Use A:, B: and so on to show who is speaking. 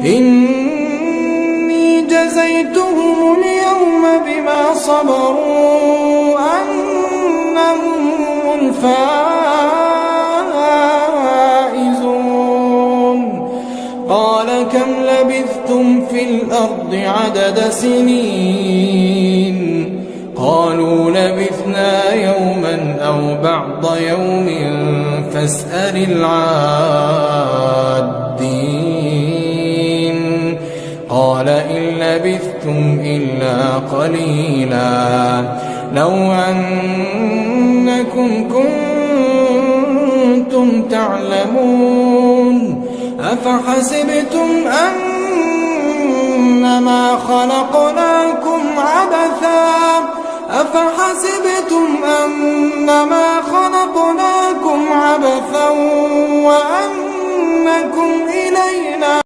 A: إني جزيتهم اليوم بما صبروا أنهم الفائزون. قال كم لبثتم في الأرض عدد سنين؟ قالوا لبثنا يوما أو بعض يوم فاسأل العادين. قال إن لبثتم إلا قليلا لو أنكم كنتم تعلمون. أفحسبتم أنما خلقناكم عبثا وأنكم إلينا